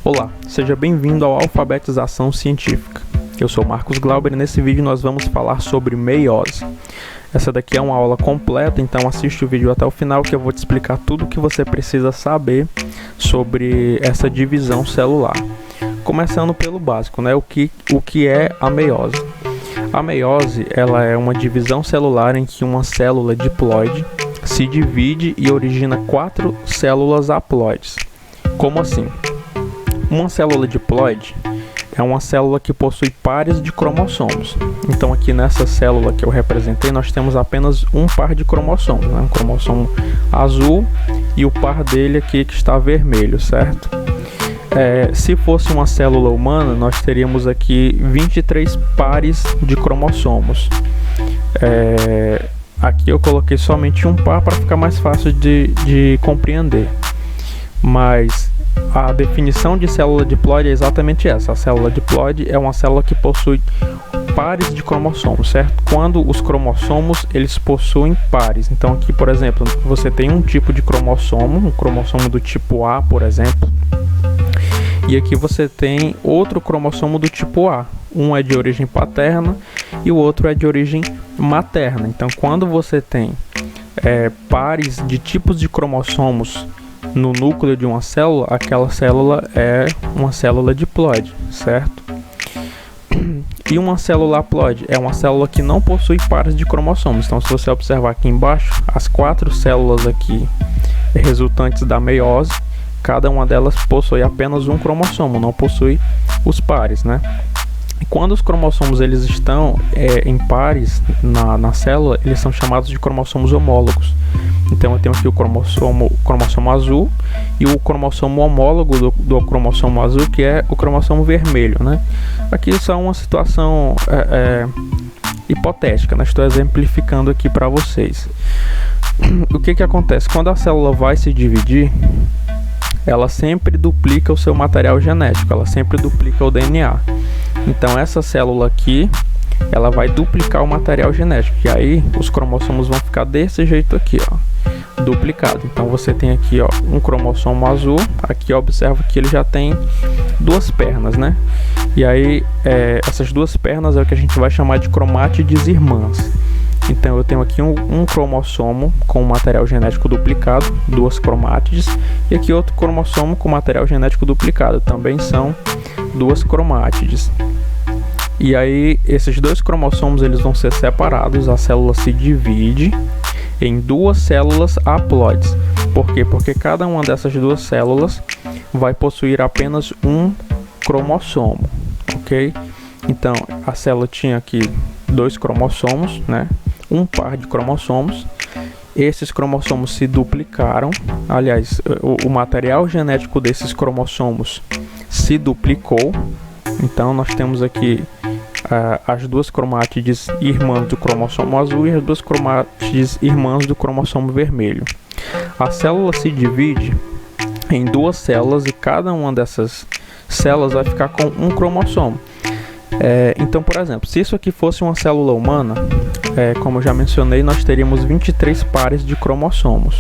Olá, seja bem-vindo ao Alfabetização Científica. Eu sou Marcos Glauber e nesse vídeo nós vamos falar sobre meiose. Essa daqui é uma aula completa, então assiste o vídeo até o final que eu vou te explicar tudo o que você precisa saber sobre essa divisão celular. Começando pelo básico, né? O que é a meiose? A meiose, ela é uma divisão celular em que uma célula diploide se divide e origina 4 células haploides. Como assim? Uma célula diploide é uma célula que possui pares de cromossomos. Então aqui nessa célula que eu representei, nós temos apenas um par de cromossomos, né? Um cromossomo azul e o par dele aqui que está vermelho, certo? Se fosse uma célula humana, nós teríamos aqui 23 pares de cromossomos. Aqui eu coloquei somente um par para ficar mais fácil de compreender. Mas a definição de célula diploide é exatamente essa. A célula diploide é uma célula que possui pares de cromossomos, certo? Quando os cromossomos eles possuem pares. Então aqui, por exemplo, você tem um tipo de cromossomo, um cromossomo do tipo A, por exemplo. E aqui você tem outro cromossomo do tipo A. Um é de origem paterna e o outro é de origem materna. Então quando você tem pares de tipos de cromossomos no núcleo de uma célula, aquela célula é uma célula diploide, certo? E uma célula haploide é uma célula que não possui pares de cromossomos. Então se você observar aqui embaixo, as 4 células aqui resultantes da meiose, cada uma delas possui apenas um cromossomo, não possui os pares, né? E quando os cromossomos eles estão em pares na célula, eles são chamados de cromossomos homólogos. Então eu tenho aqui o cromossomo azul e o cromossomo homólogo do cromossomo azul, que é o cromossomo vermelho, né? Aqui só uma situação hipotética, né? Estou exemplificando aqui para vocês. O que acontece? Quando a célula vai se dividir, ela sempre duplica o seu material genético, ela sempre duplica o DNA. Então essa célula aqui, ela vai duplicar o material genético, e aí os cromossomos vão ficar desse jeito aqui, ó, duplicado. Então você tem aqui, ó, um cromossomo azul, aqui observa que ele já tem 2 pernas, né? E aí essas 2 pernas é o que a gente vai chamar de cromátides irmãs. Então eu tenho aqui um cromossomo com material genético duplicado, 2 cromátides, e aqui outro cromossomo com material genético duplicado, também são 2 cromátides. E aí esses 2 cromossomos eles vão ser separados, a célula se divide em 2 células haploides. Por quê? Porque cada uma dessas 2 células vai possuir apenas um cromossomo, ok? Então a célula tinha aqui 2 cromossomos, né? Um par de cromossomos. Esses cromossomos se duplicaram. Aliás, o material genético desses cromossomos se duplicou. Então nós temos aqui as 2 cromátides irmãs do cromossomo azul e as 2 cromátides irmãs do cromossomo vermelho. A célula se divide em 2 células e cada uma dessas células vai ficar com um cromossomo. Então, por exemplo, se isso aqui fosse uma célula humana, como eu já mencionei, nós teríamos 23 pares de cromossomos.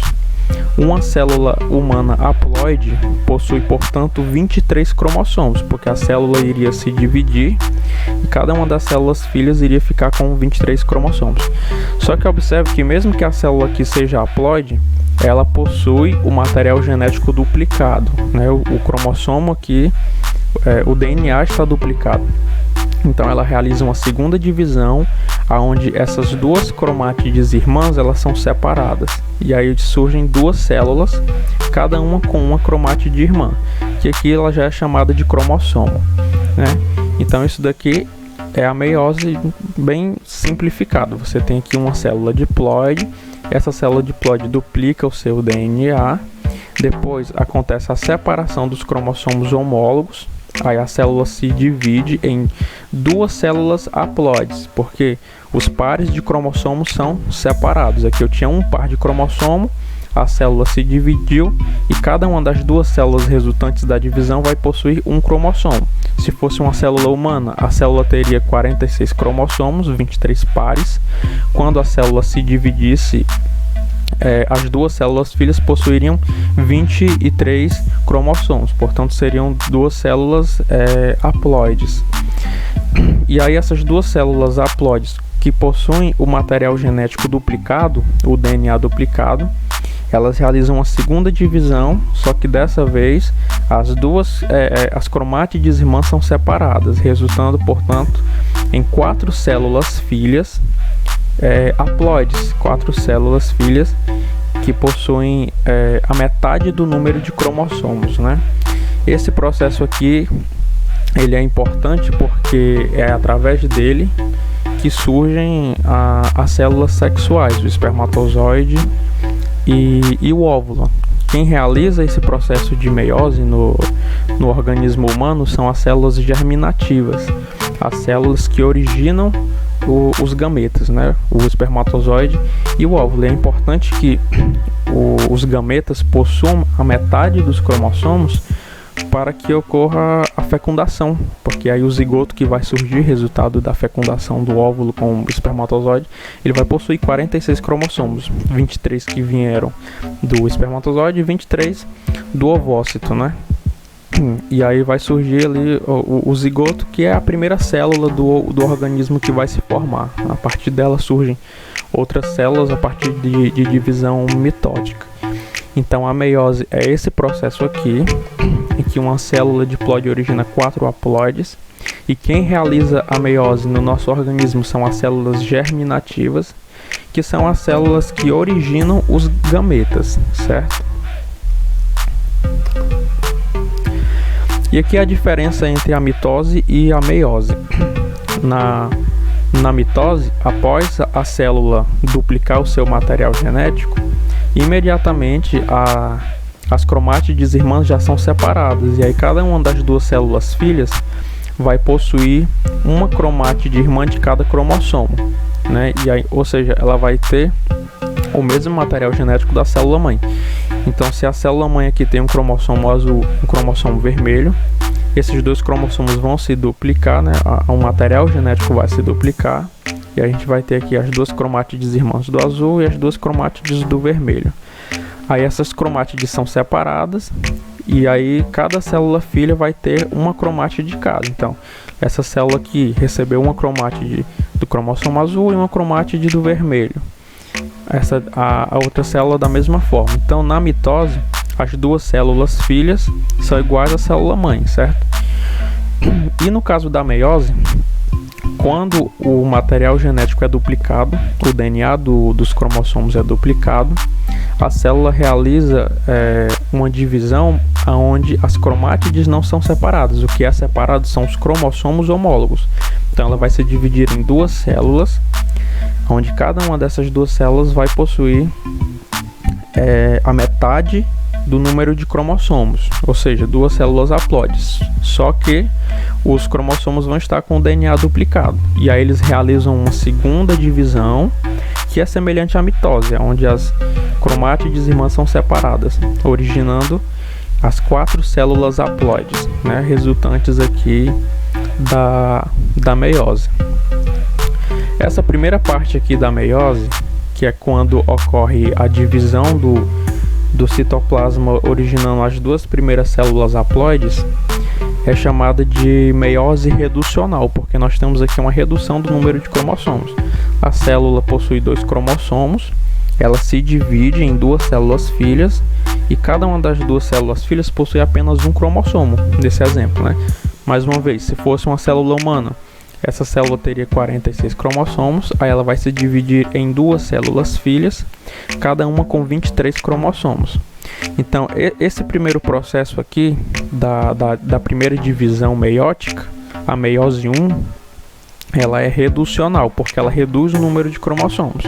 Uma célula humana haploide possui, portanto, 23 cromossomos, porque a célula iria se dividir e cada uma das células filhas iria ficar com 23 cromossomos. Só que observe que mesmo que a célula aqui seja haploide, ela possui o material genético duplicado, né? O cromossomo aqui, o DNA está duplicado. Então ela realiza uma segunda divisão, onde essas 2 cromátides irmãs elas são separadas. E aí surgem 2 células, cada uma com uma cromátide irmã, que aqui ela já é chamada de cromossomo, né? Então isso daqui é a meiose bem simplificado. Você tem aqui uma célula diploide, essa célula diploide duplica o seu DNA, depois acontece a separação dos cromossomos homólogos. Aí a célula se divide em 2 células haploides, porque os pares de cromossomos são separados. Aqui eu tinha um par de cromossomo, a célula se dividiu e cada uma das 2 células resultantes da divisão vai possuir um cromossomo. Se fosse uma célula humana, a célula teria 46 cromossomos, 23 pares. Quando a célula se dividisse as duas células filhas possuiriam 23 cromossomos, portanto seriam duas células haploides. E aí essas duas células haploides que possuem o material genético duplicado, o DNA duplicado, elas realizam uma segunda divisão, só que dessa vez as cromátides irmãs são separadas, resultando, portanto, em 4 células filhas haploides, 4 células filhas que possuem a metade do número de cromossomos, né? Esse processo aqui ele é importante porque é através dele que surgem as células sexuais, o espermatozoide e o óvulo. Quem realiza esse processo de meiose no organismo humano são as células germinativas, as células que originam os gametas, né? O espermatozoide e o óvulo. É importante que os gametas possuam a metade dos cromossomos para que ocorra a fecundação, porque aí o zigoto que vai surgir, resultado da fecundação do óvulo com o espermatozoide, ele vai possuir 46 cromossomos, 23 que vieram do espermatozoide e 23 do ovócito, né? E aí vai surgir ali o zigoto, que é a primeira célula do organismo que vai se formar. A partir dela surgem outras células a partir de divisão mitótica. Então a meiose é esse processo aqui, em que uma célula diploide origina 4 haploides, e quem realiza a meiose no nosso organismo são as células germinativas, que são as células que originam os gametas, certo? E aqui a diferença entre a mitose e a meiose. Na mitose, após a célula duplicar o seu material genético, imediatamente as cromátides irmãs já são separadas, e aí cada uma das duas células filhas vai possuir uma cromátide irmã de cada cromossomo, né? E aí, ou seja, ela vai ter o mesmo material genético da célula mãe. Então, se a célula mãe aqui tem um cromossomo azul e um cromossomo vermelho, esses dois cromossomos vão se duplicar, né? O material genético vai se duplicar, e a gente vai ter aqui as duas cromátides irmãs do azul e as duas cromátides do vermelho. Aí essas cromátides são separadas, e aí cada célula filha vai ter uma cromátide de cada. Então, essa célula aqui recebeu uma cromátide do cromossomo azul e uma cromátide do vermelho. A outra célula da mesma forma. Então, na mitose, as duas células filhas são iguais à célula mãe, certo? E no caso da meiose, quando o material genético é duplicado, o DNA dos cromossomos é duplicado, a célula realiza uma divisão onde as cromátides não são separadas. O que é separado são os cromossomos homólogos. Então ela vai se dividir em duas células, onde cada uma dessas duas células vai possuir a metade do número de cromossomos, ou seja, duas células haploides. Só que os cromossomos vão estar com o DNA duplicado, e aí eles realizam uma segunda divisão que é semelhante à mitose, onde as cromátides irmãs são separadas, originando as 4 células haploides, né, resultantes aqui da meiose. Essa primeira parte aqui da meiose, que é quando ocorre a divisão do citoplasma originando as duas primeiras células haploides, é chamada de meiose reducional, porque nós temos aqui uma redução do número de cromossomos. A célula possui 2 cromossomos, ela se divide em 2 células filhas, e cada uma das 2 células filhas possui apenas um cromossomo, nesse exemplo, né? Mais uma vez, se fosse uma célula humana, essa célula teria 46 cromossomos, aí ela vai se dividir em 2 células filhas, cada uma com 23 cromossomos. Então, esse primeiro processo aqui, da primeira divisão meiótica, a meiose 1, ela é reducional, porque ela reduz o número de cromossomos.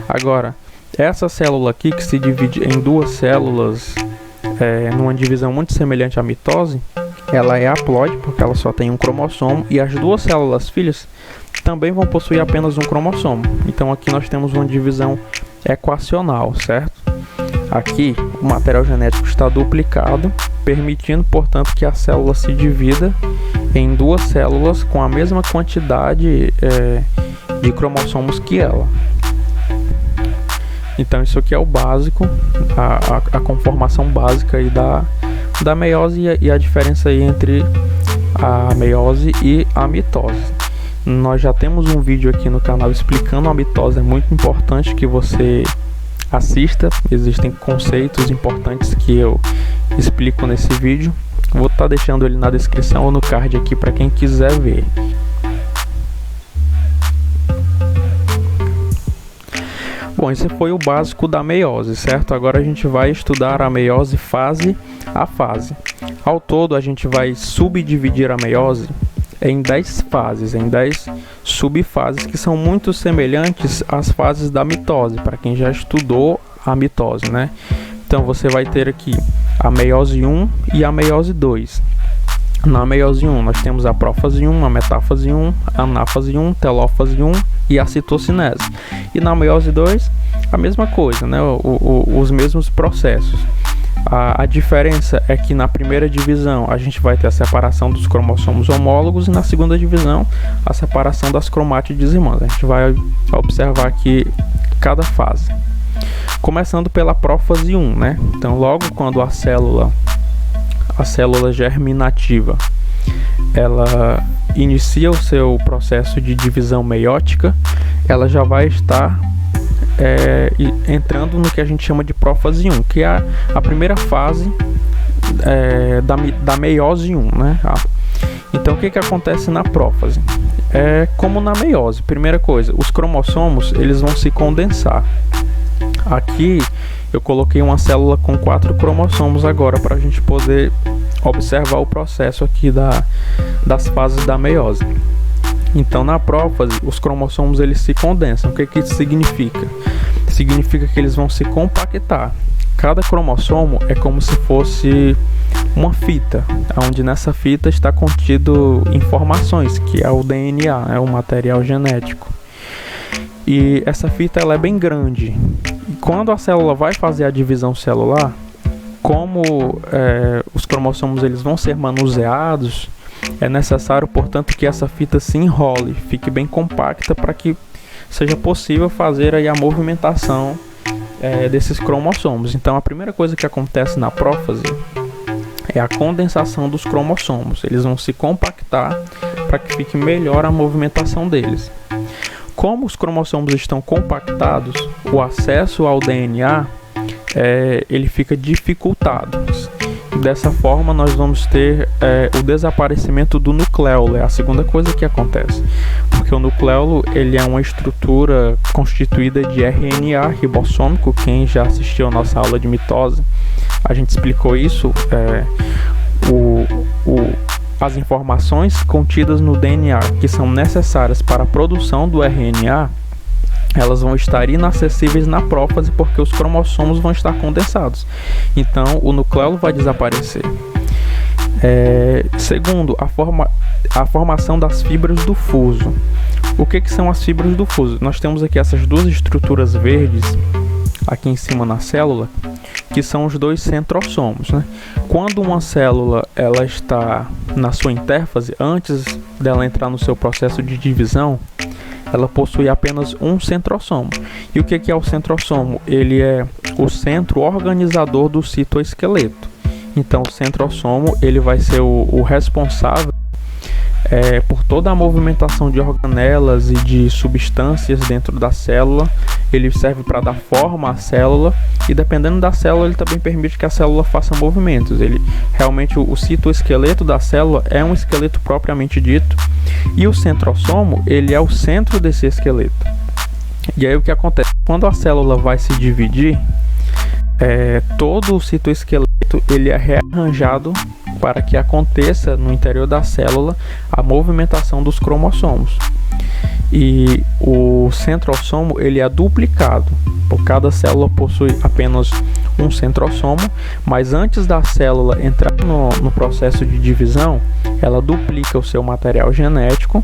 Agora, essa célula aqui, que se divide em 2 células, numa divisão muito semelhante à mitose, ela é haploide, porque ela só tem um cromossomo, e as 2 células filhas também vão possuir apenas um cromossomo. Então aqui nós temos uma divisão equacional, certo? Aqui o material genético está duplicado, permitindo, portanto, que a célula se divida em 2 células com a mesma quantidade de cromossomos que ela. Então isso aqui é o básico, a conformação básica aí da meiose e a diferença aí entre a meiose e a mitose. Nós já temos um vídeo aqui no canal explicando a mitose, é muito importante que você assista, existem conceitos importantes que eu explico nesse vídeo. Vou estar deixando ele na descrição ou no card aqui para quem quiser ver. Bom, esse foi o básico da meiose, certo? Agora a gente vai estudar a meiose fase a fase. Ao todo, a gente vai subdividir a meiose em 10 fases, em 10 subfases que são muito semelhantes às fases da mitose, para quem já estudou a mitose, né? Então você vai ter aqui a meiose 1 e a meiose 2. Na meiose 1 nós temos a prófase 1, a metáfase 1, a anáfase 1, telófase 1 e a citocinese. E na meiose 2 a mesma coisa, né? Os mesmos processos. A diferença é que na primeira divisão a gente vai ter a separação dos cromossomos homólogos e na segunda divisão a separação das cromátides irmãs. A gente vai observar aqui cada fase. Começando pela prófase 1, né? Então logo quando a célula germinativa ela inicia o seu processo de divisão meiótica, ela já vai estar entrando no que a gente chama de prófase 1, que é a primeira fase da meiose 1, né? Então o que acontece na prófase? É como na meiose. Primeira coisa, os cromossomos eles vão se condensar. Aqui eu coloquei uma célula com 4 cromossomos agora para a gente poder observar o processo aqui das fases da meiose. Então na prófase os cromossomos eles se condensam. O que isso significa? Significa que eles vão se compactar. Cada cromossomo é como se fosse uma fita, onde nessa fita está contido informações, que é o DNA, é o material genético. E essa fita ela é bem grande. E quando a célula vai fazer a divisão celular, como os cromossomos eles vão ser manuseados, é necessário, portanto, que essa fita se enrole, fique bem compacta para que seja possível fazer aí a movimentação desses cromossomos. Então a primeira coisa que acontece na prófase é a condensação dos cromossomos. Eles vão se compactar para que fique melhor a movimentação deles. Como os cromossomos estão compactados, o acesso ao DNA ele fica dificultado. Dessa forma nós vamos ter o desaparecimento do nucleolo, é a segunda coisa que acontece, porque o nucleolo ele é uma estrutura constituída de RNA ribossômico. Quem já assistiu a nossa aula de mitose, a gente explicou isso, as informações contidas no DNA que são necessárias para a produção do RNA, elas vão estar inacessíveis na prófase porque os cromossomos vão estar condensados. Então o nucleolo vai desaparecer. Segundo, a formação das fibras do fuso. O que são as fibras do fuso? Nós temos aqui essas duas estruturas verdes aqui em cima na célula, que são os dois centrossomos, né? Quando uma célula ela está na sua intérfase, antes dela entrar no seu processo de divisão, ela possui apenas um centrossomo. E o que é o centrossomo? Ele é o centro organizador do citoesqueleto. Então o centrossomo ele vai ser o responsável por toda a movimentação de organelas e de substâncias dentro da célula. Ele serve para dar forma à célula e, dependendo da célula, ele também permite que a célula faça movimentos. Ele realmente, o citoesqueleto da célula é um esqueleto propriamente dito, e o centrossomo ele é o centro desse esqueleto. E aí o que acontece? Quando a célula vai se dividir, todo o citoesqueleto ele é rearranjado para que aconteça no interior da célula a movimentação dos cromossomos. E o centrossomo ele é duplicado. Por cada célula possui apenas um centrossomo, mas antes da célula entrar no processo de divisão, ela duplica o seu material genético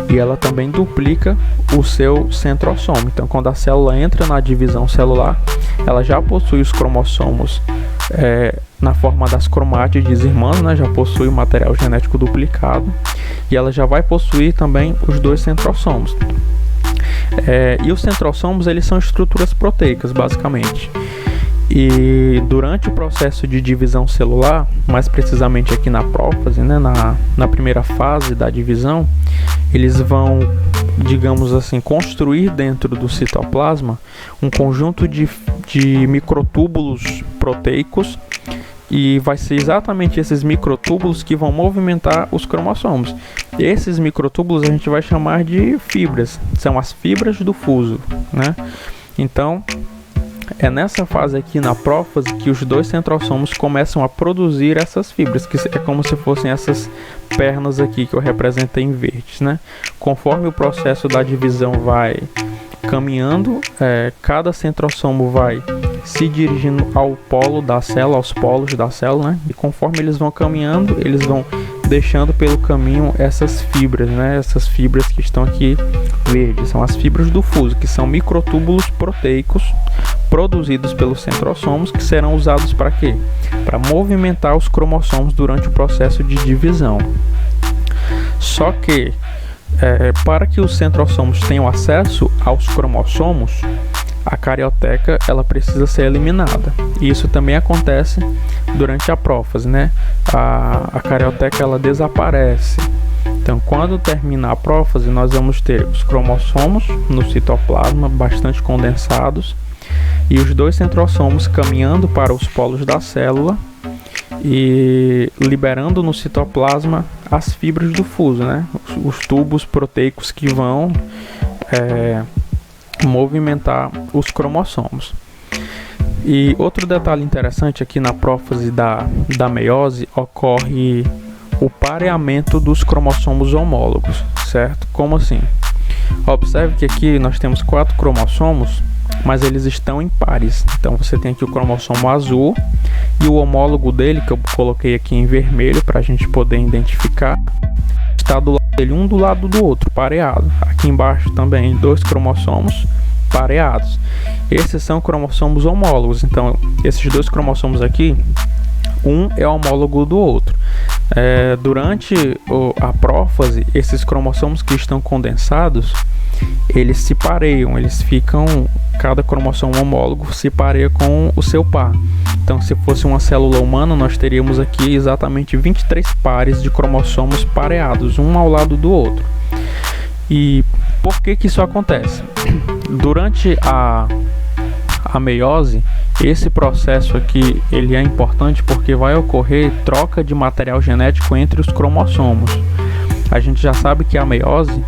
e ela também duplica o seu centrossomo. Então, quando a célula entra na divisão celular, ela já possui os cromossomos na forma das cromátides irmãs, né? Já possui o material genético duplicado e ela já vai possuir também os dois centrossomos. E os centrossomos, eles são estruturas proteicas, basicamente. E durante o processo de divisão celular, mais precisamente aqui na prófase, né, na primeira fase da divisão, eles vão, digamos assim, construir dentro do citoplasma um conjunto de microtúbulos proteicos, e vai ser exatamente esses microtúbulos que vão movimentar os cromossomos. Esses microtúbulos a gente vai chamar de fibras, são as fibras do fuso, né? Então, é nessa fase aqui na prófase que os dois centrossomos começam a produzir essas fibras, que é como se fossem essas pernas aqui que eu representei em verdes, né? Conforme o processo da divisão vai caminhando, cada centrossomo vai se dirigindo ao polo da célula, aos polos da célula, né? E conforme eles vão caminhando, eles vão deixando pelo caminho essas fibras, né? Essas fibras que estão aqui verdes, são as fibras do fuso, que são microtúbulos proteicos produzidos pelos centrossomos, que serão usados para quê? Para movimentar os cromossomos durante o processo de divisão. Só que para que os centrossomos tenham acesso aos cromossomos, a carioteca ela precisa ser eliminada. E isso também acontece durante a prófase, né? A carioteca ela desaparece. Então, quando termina a prófase, nós vamos ter os cromossomos no citoplasma bastante condensados e os dois centrossomos caminhando para os polos da célula e liberando no citoplasma as fibras do fuso, né? Os tubos proteicos que vão movimentar os cromossomos. E outro detalhe interessante aqui na prófase da meiose, ocorre o pareamento dos cromossomos homólogos, certo? Como assim? Observe que aqui nós temos 4 cromossomos, mas eles estão em pares. Então você tem aqui o cromossomo azul e o homólogo dele, que eu coloquei aqui em vermelho para a gente poder identificar, está do lado dele, um do lado do outro, pareado. Aqui embaixo também 2 cromossomos pareados. Esses são cromossomos homólogos. Então esses 2 cromossomos aqui, um é homólogo do outro. Durante a prófase, esses cromossomos que estão condensados, eles se pareiam, eles ficam, cada cromossomo homólogo se pareia com o seu par. Então, se fosse uma célula humana, nós teríamos aqui exatamente 23 pares de cromossomos pareados, um ao lado do outro. E por que isso acontece? Durante a meiose, esse processo aqui ele é importante porque vai ocorrer troca de material genético entre os cromossomos. A gente já sabe que a meiose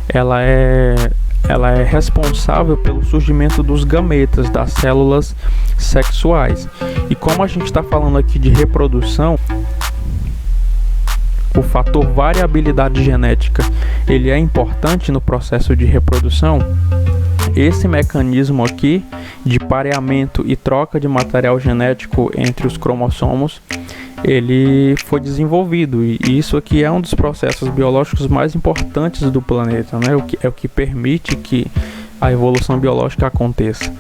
ela é responsável pelo surgimento dos gametas, das células sexuais. E como a gente está falando aqui de reprodução, o fator variabilidade genética ele é importante no processo de reprodução. Esse mecanismo aqui de pareamento e troca de material genético entre os cromossomos, ele foi desenvolvido, e isso aqui é um dos processos biológicos mais importantes do planeta, né? É o que permite que a evolução biológica aconteça.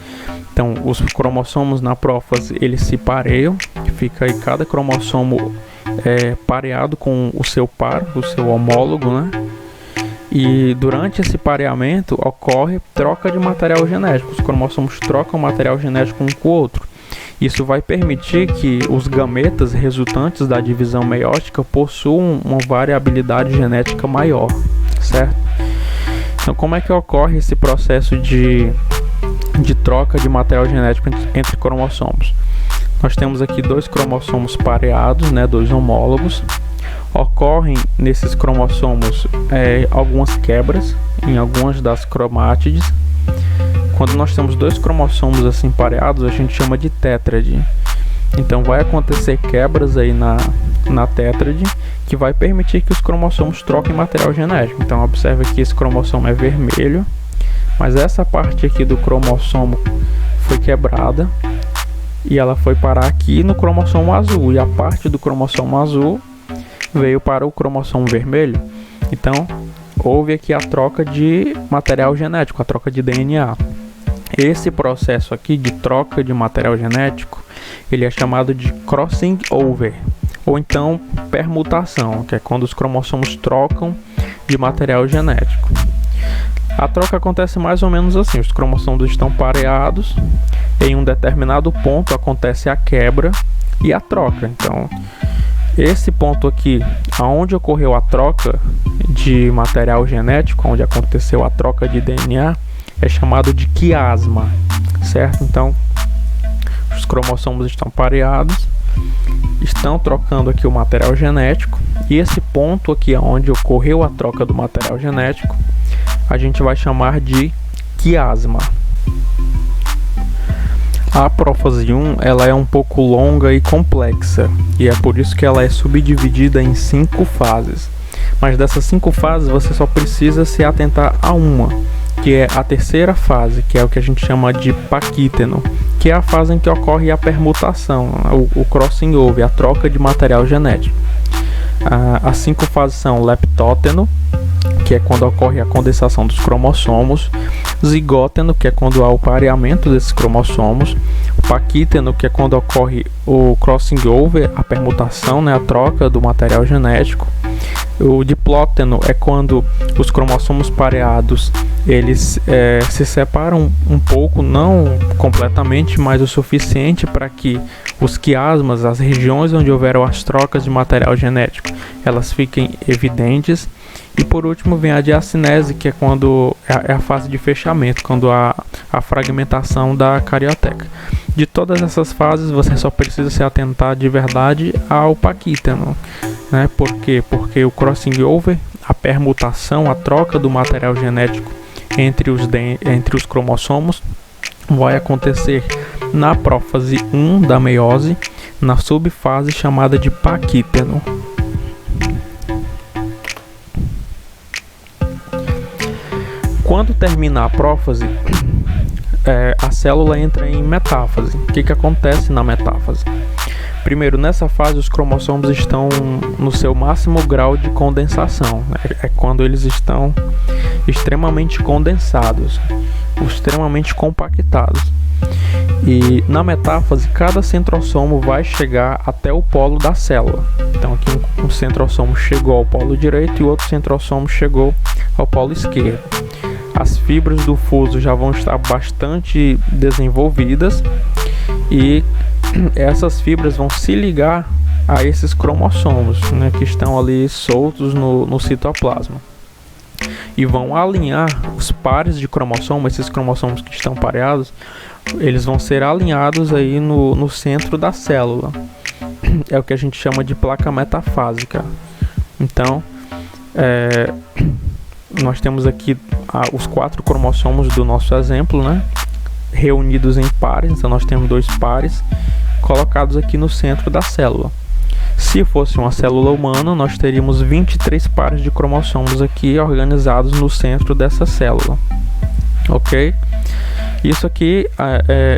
Então, os cromossomos na prófase, eles se pareiam, fica aí cada cromossomo pareado com o seu par, o seu homólogo, né? E durante esse pareamento ocorre troca de material genético. Os cromossomos trocam material genético um com o outro. Isso vai permitir que os gametas resultantes da divisão meiótica possuam uma variabilidade genética maior, certo? Então, como é que ocorre esse processo de troca de material genético entre cromossomos? Nós temos aqui 2 cromossomos pareados, né, 2 homólogos. Ocorrem nesses cromossomos algumas quebras em algumas das cromátides. Quando nós temos 2 cromossomos assim pareados, a gente chama de tétrade. Então vai acontecer quebras aí na tétrade, que vai permitir que os cromossomos troquem material genético. Então observe que esse cromossomo é vermelho, mas essa parte aqui do cromossomo foi quebrada e ela foi parar aqui no cromossomo azul, e a parte do cromossomo azul veio para o cromossomo vermelho. Então houve aqui a troca de material genético, a troca de DNA. Esse processo aqui de troca de material genético, ele é chamado de crossing over, ou então permutação, que é quando os cromossomos trocam de material genético. A troca acontece mais ou menos assim: os cromossomos estão pareados, em um determinado ponto acontece a quebra e a troca. Então, esse ponto aqui, aonde ocorreu a troca de material genético, onde aconteceu a troca de DNA, é chamado de quiasma, certo? Então, os cromossomos estão pareados, estão trocando aqui o material genético, e esse ponto aqui, onde ocorreu a troca do material genético, a gente vai chamar de quiasma. A prófase 1 ela é um pouco longa e complexa, e é por isso que ela é subdividida em 5 fases. Mas dessas 5 fases você só precisa se atentar a uma, que é a terceira fase, que é o que a gente chama de paquíteno, que é a fase em que ocorre a permutação, o crossing over, a troca de material genético. As 5 fases são leptóteno, que é quando ocorre a condensação dos cromossomos, zigóteno, que é quando há o pareamento desses cromossomos, o paquíteno, que é quando ocorre o crossing over, a permutação, né, a troca do material genético. O diplóteno é quando os cromossomos pareados eles se separam um pouco, não completamente, mas o suficiente para que os quiasmas, as regiões onde houveram as trocas de material genético, elas fiquem evidentes. E por último vem a diacinese, que é quando é a fase de fechamento, quando há a fragmentação da carioteca. De todas essas fases você só precisa se atentar de verdade ao paquíteno, né? Por quê? Porque o crossing over, a permutação, a troca do material genético entre os cromossomos vai acontecer na prófase 1 da meiose, na subfase chamada de paquíteno. Quando termina a prófase, a célula entra em metáfase. O que acontece na metáfase? Primeiro, nessa fase, os cromossomos estão no seu máximo grau de condensação, né? É quando eles estão extremamente condensados, extremamente compactados. E na metáfase, cada centrossomo vai chegar até o polo da célula. Então aqui um centrossomo chegou ao polo direito e o outro centrossomo chegou ao polo esquerdo. As fibras do fuso já vão estar bastante desenvolvidas e essas fibras vão se ligar a esses cromossomos, né, que estão ali soltos no citoplasma, e vão alinhar os pares de cromossomos. Esses cromossomos que estão pareados, eles vão ser alinhados aí no centro da célula. É o que a gente chama de placa metafásica. Então, nós temos aqui os 4 cromossomos do nosso exemplo, né, reunidos em pares. Então nós temos 2 pares colocados aqui no centro da célula. Se fosse uma célula humana, nós teríamos 23 pares de cromossomos aqui organizados no centro dessa célula, ok? Isso aqui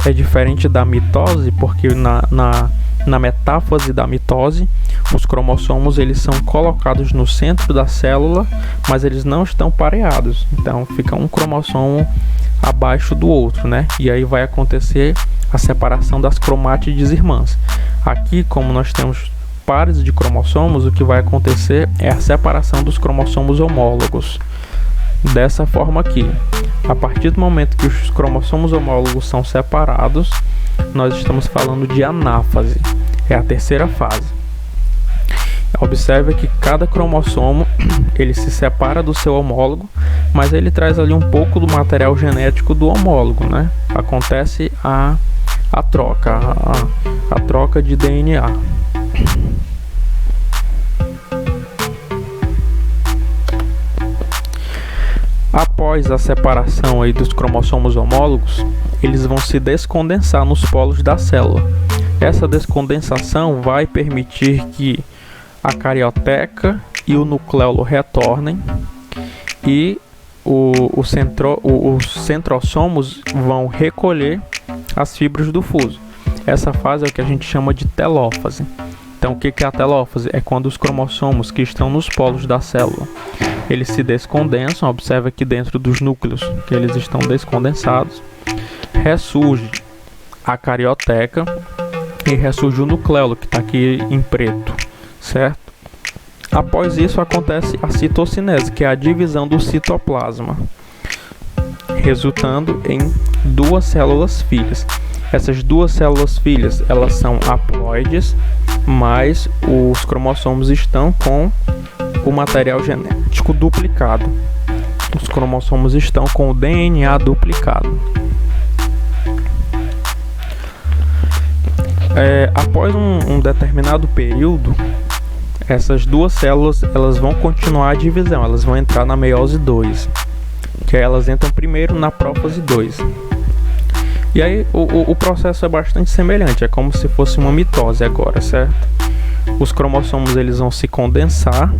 é diferente da mitose, porque na metáfase da mitose, os cromossomos eles são colocados no centro da célula, mas eles não estão pareados. Então fica um cromossomo abaixo do outro, né? E aí vai acontecer a separação das cromátides irmãs. Aqui, como nós temos pares de cromossomos, o que vai acontecer é a separação dos cromossomos homólogos. Dessa forma aqui, a partir do momento que os cromossomos homólogos são separados, nós estamos falando de anáfase. É a terceira fase. Observe que cada cromossomo ele se separa do seu homólogo, mas ele traz ali um pouco do material genético do homólogo, né? Acontece a troca de DNA. Após a separação aí dos cromossomos homólogos, eles vão se descondensar nos polos da célula. Essa descondensação vai permitir que a carioteca e o nucleolo retornem e os centrossomos vão recolher as fibras do fuso. Essa fase é o que a gente chama de telófase. Então o que é a telófase? É quando os cromossomos que estão nos polos da célula eles se descondensam. Observa aqui dentro dos núcleos que eles estão descondensados, ressurge a carioteca e ressurge o nucleolo, que está aqui em preto, certo? Após isso acontece a citocinese, que é a divisão do citoplasma. resultando em duas células filhas. Essas duas células filhas, elas são haploides, mas os cromossomos estão com o material genético duplicado. Os cromossomos estão com o DNA duplicado. Após um determinado período, essas duas células elas vão continuar a divisão, elas vão entrar na meiose 2, que elas entram primeiro na prófase 2. E aí o processo é bastante semelhante, é como se fosse uma mitose agora, certo? Os cromossomos eles vão se condensar,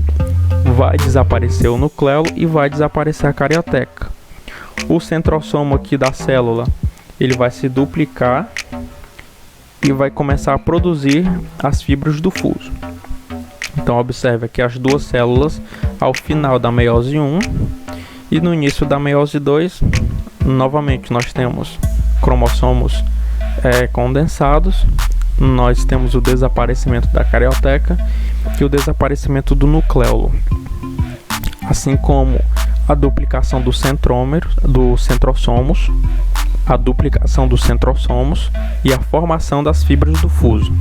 vai desaparecer o nucleolo e vai desaparecer a carioteca. O centrossomo aqui da célula ele vai se duplicar e vai começar a produzir as fibras do fuso. Então observe aqui as duas células ao final da meiose 1 e no início da meiose 2, novamente nós temos cromossomos condensados, nós temos o desaparecimento da carioteca e o desaparecimento do nucleolo, assim como a duplicação dos centrossomos, a duplicação dos centrossomos e a formação das fibras do fuso.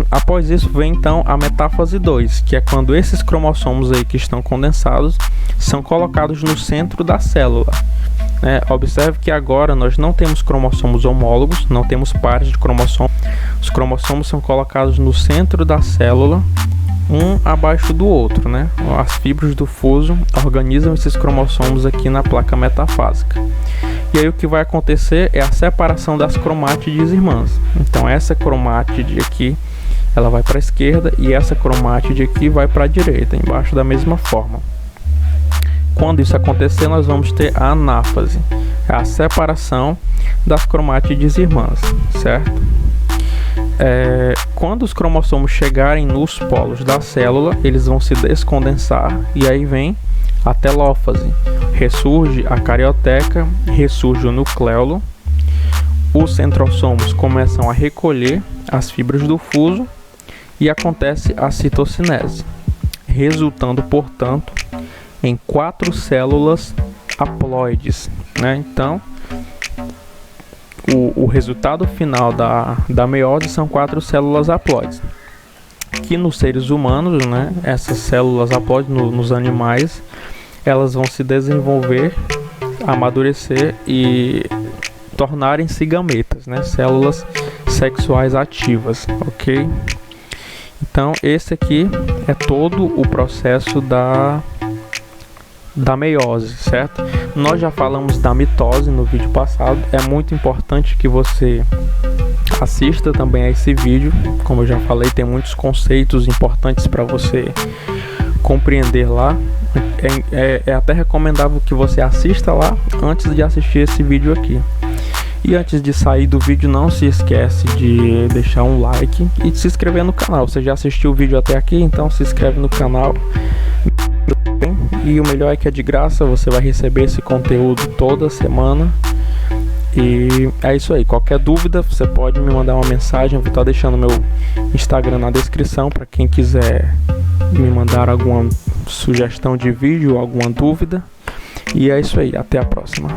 Após isso vem então a metáfase 2, que é quando esses cromossomos aí que estão condensados são colocados no centro da célula. Observe que agora nós não temos cromossomos homólogos, não temos pares de cromossomos. Os cromossomos são colocados no centro da célula, um abaixo do outro, As fibras do fuso organizam esses cromossomos aqui na placa metafásica. E aí o que vai acontecer é a separação das cromátides irmãs. Então essa cromátide aqui, ela vai para a esquerda e essa cromátide aqui vai para a direita, embaixo da mesma forma. Quando isso acontecer, nós vamos ter a anáfase, a separação das cromátides irmãs, certo? Quando os cromossomos chegarem nos polos da célula, eles vão se descondensar e aí vem a telófase. Ressurge a carioteca, ressurge o nucleolo, os centrossomos começam a recolher as fibras do fuso e acontece a citocinese, resultando, portanto, em 4 células haploides, Então, o resultado final da meiose são 4 células haploides, que nos seres humanos, essas células haploides nos animais, elas vão se desenvolver, amadurecer e tornarem-se gametas, células sexuais ativas, ok? Então esse aqui é todo o processo da meiose, certo? Nós já falamos da mitose no vídeo passado. É muito importante que você assista também a esse vídeo. Como eu já falei, tem muitos conceitos importantes para você compreender lá. É até recomendável que você assista lá antes de assistir esse vídeo aqui. E antes de sair do vídeo, não se esquece de deixar um like e de se inscrever no canal. Você já assistiu o vídeo até aqui, então se inscreve no canal. E o melhor é que é de graça, você vai receber esse conteúdo toda semana. E é isso aí, qualquer dúvida você pode me mandar uma mensagem. Eu vou estar deixando meu Instagram na descrição para quem quiser me mandar alguma sugestão de vídeo, alguma dúvida. E é isso aí, até a próxima.